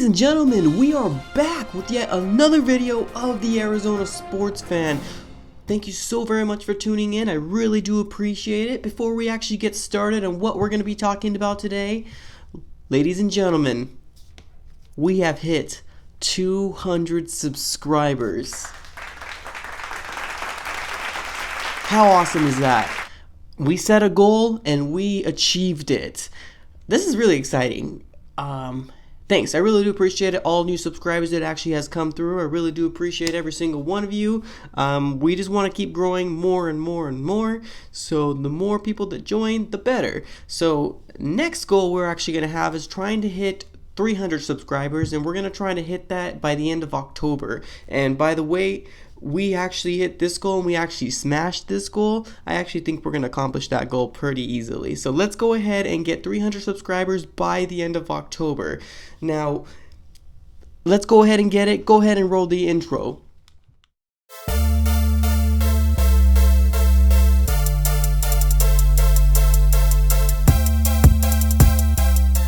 Ladies and gentlemen, we are back with yet another video of the Arizona Sports Fan. Thank you so very much for tuning in. I really do appreciate it. Before we actually get started on what we're going to be talking about today, ladies and gentlemen, we have hit 200 subscribers. How awesome is that? We set a goal and we achieved it. This is really exciting. Thanks. I really do appreciate it. All new subscribers that actually has come through. I really do appreciate every single one of you. We just want to keep growing more and more and more. So the more people that join, the better. So next goal we're actually going to have is trying to hit 300 subscribers, and we're going to try to hit that by the end of October. And by the way, we actually hit this goal and we actually smashed this goal. I actually think we're going to accomplish that goal pretty easily. So let's go ahead and get 300 subscribers by the end of October. Now, let's go ahead and get it. Go ahead and roll the intro.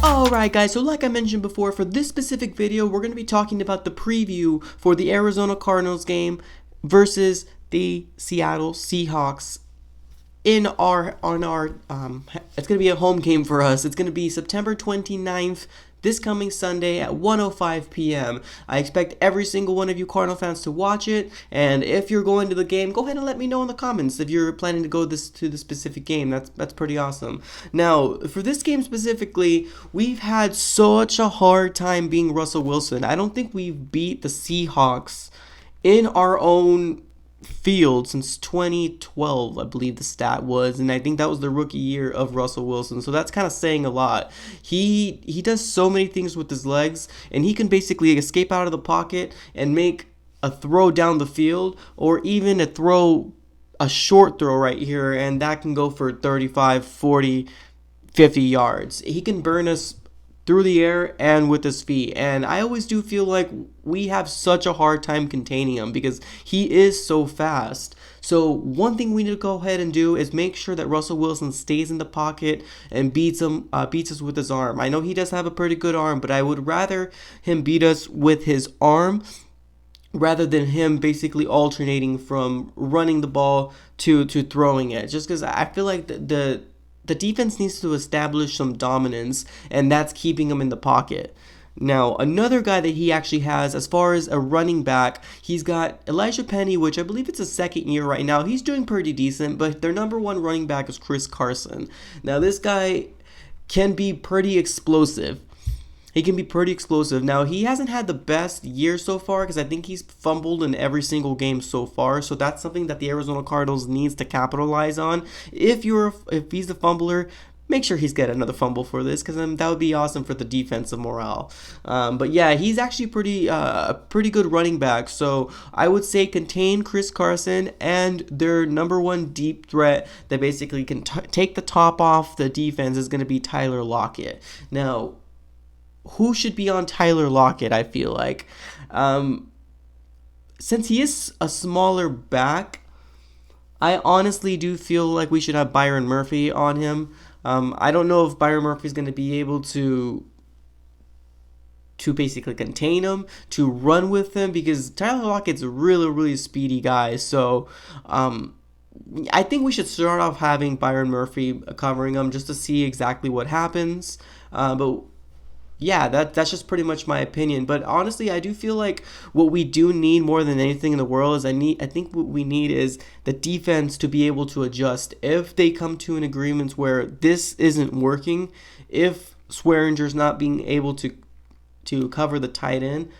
Alright guys, so like I mentioned before, for this specific video, we're going to be talking about the preview for the Arizona Cardinals game versus the Seattle Seahawks it's going to be a home game for us. It's going to be September 29th, this coming Sunday at 1:05 p.m. I expect every single one of you Cardinal fans to watch it, and if you're going to the game, go ahead and let me know in the comments if you're planning to go to the specific game. That's pretty awesome. Now, for this game specifically, we've had such a hard time beating Russell Wilson. I don't think we've beat the Seahawks in our own field since 2012, I believe the stat was, and I think that was the rookie year of Russell Wilson. So that's kind of saying a lot. He does so many things with his legs, and he can basically escape out of the pocket and make a throw down the field, or even a short throw right here, and that can go for 35, 40, 50 yards. He can burn us through the air and with his feet, and I always do feel like we have such a hard time containing him because he is so fast. So one thing we need to go ahead and do is make sure that Russell Wilson stays in the pocket and beats us with his arm. I know he does have a pretty good arm, but I would rather him beat us with his arm rather than him basically alternating from running the ball to throwing it, just because I feel like the defense needs to establish some dominance, and that's keeping him in the pocket. Now, another guy that he actually has as far as a running back, he's got Elijah Penny, which I believe it's his second year right now. He's doing pretty decent, but their number one running back is Carson. Now, this guy can be pretty explosive. He can be pretty explosive. Now, he hasn't had the best year so far because I think he's fumbled in every single game so far. So that's something that the Arizona Cardinals needs to capitalize on. If he's the fumbler, make sure he's got another fumble for this, because that would be awesome for the defensive morale. But yeah, he's actually a pretty good running back. So I would say contain Carson, and their number one deep threat that basically can take the top off the defense is going to be Tyler Lockett. Now, who should be on Tyler Lockett, I feel like? Since he is a smaller back, I honestly do feel like we should have Byron Murphy on him. I don't know if Byron Murphy is going to be able to basically contain him, to run with him, because Tyler Lockett's a really, really speedy guy. So I think we should start off having Byron Murphy covering him just to see exactly what happens. But yeah, that's just pretty much my opinion. But honestly, I do feel like what we do need more than anything in the world is I think what we need is the defense to be able to adjust. If they come to an agreement where this isn't working, if Swearinger's not being able to cover the tight end,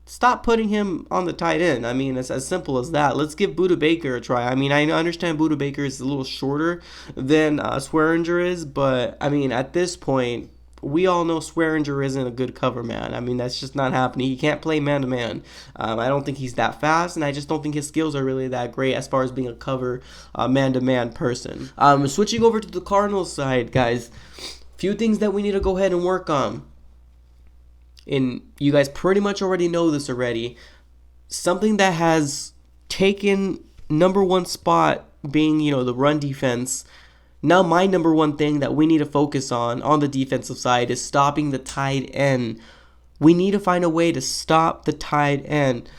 stop putting him on the tight end. I mean, it's as simple as that. Let's give Budda Baker a try. I mean, I understand Budda Baker is a little shorter than Swearinger is, but I mean, at this point, we all know Swearinger isn't a good cover man. I mean, that's just not happening. He can't play man-to-man. I don't think he's that fast, and I just don't think his skills are really that great as far as being a cover man-to-man person. Switching over to the Cardinals side, guys, few things that we need to go ahead and work on. And you guys pretty much already know this already. Something that has taken number one spot being, the run defense. Now my number one thing that we need to focus on the defensive side is stopping the tight end We need to find a way to stop the tight end.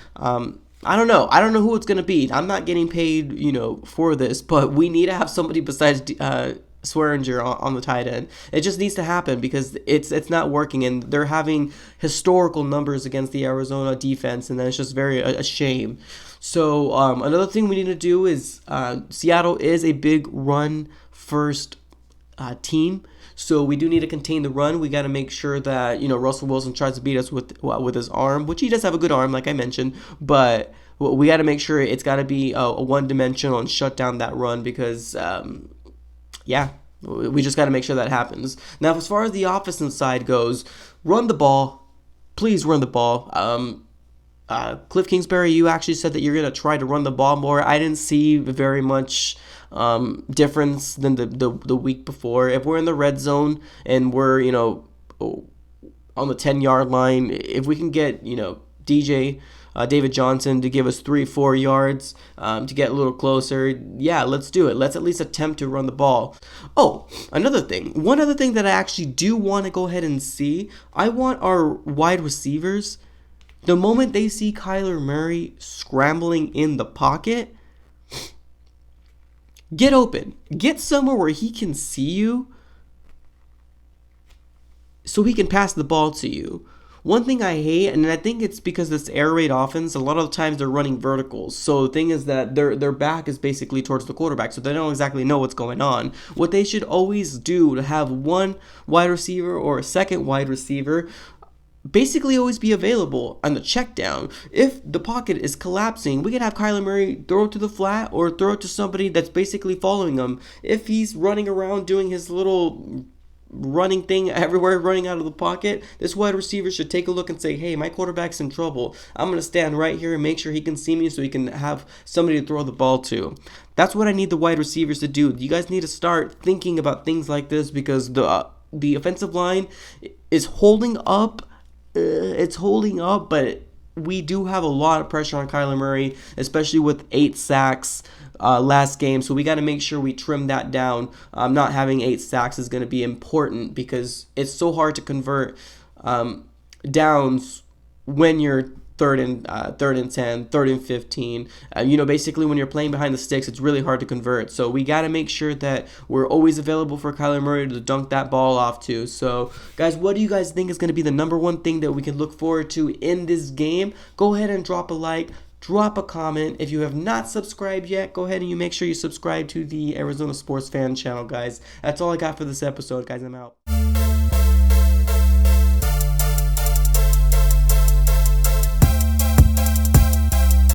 I don't know. I don't know who it's going to be. I'm not getting paid, for this, but we need to have somebody besides Swearinger on the tight end. It just needs to happen because it's not working, and they're having historical numbers against the Arizona defense, and that's just very a shame. So another thing we need to do is Seattle is a big run first team. So we do need to contain the run. We got to make sure that Russell Wilson tries to beat us with his arm, which he does have a good arm, like I mentioned. But we got to make sure it's got to be a one-dimensional and shut down that run because, we just got to make sure that happens. Now, as far as the offensive side goes, run the ball. Please run the ball. Cliff Kingsbury, you actually said that you're going to try to run the ball more. I didn't see very much difference than the week before. If we're in the red zone and we're on the 10-yard line, if we can get David Johnson to give us 3-4 yards to get a little closer, yeah, let's do it. Let's at least attempt to run the ball. Oh, one other thing that I actually do want to go ahead and see, I want our wide receivers, the moment they see Kyler Murray scrambling in the pocket, get open. Get somewhere where he can see you so he can pass the ball to you. One thing I hate, and I think it's because this air raid offense, a lot of the times they're running verticals. So the thing is that their back is basically towards the quarterback, so they don't exactly know what's going on. What they should always do to have one wide receiver or a second wide receiver basically always be available on the check down. If the pocket is collapsing, we can have Kyler Murray throw it to the flat or throw it to somebody that's basically following him. If he's running around doing his little running thing everywhere, running out of the pocket, this wide receiver should take a look and say, hey, my quarterback's in trouble. I'm going to stand right here and make sure he can see me so he can have somebody to throw the ball to. That's what I need the wide receivers to do. You guys need to start thinking about things like this because the offensive line is holding up. It's holding up, but we do have a lot of pressure on Kyler Murray, especially with 8 sacks last game. So we got to make sure we trim that down. Not having 8 sacks is going to be important because it's so hard to convert downs when you're third and 10, third and 15. Basically when you're playing behind the sticks, it's really hard to convert. So we got to make sure that we're always available for Kyler Murray to dunk that ball off to. So guys, what do you guys think is going to be the number one thing that we can look forward to in this game? Go ahead and drop a like. Drop a comment. If you have not subscribed yet, go ahead and you make sure you subscribe to the Arizona Sports Fan channel, guys. That's all I got for this episode, guys. I'm out.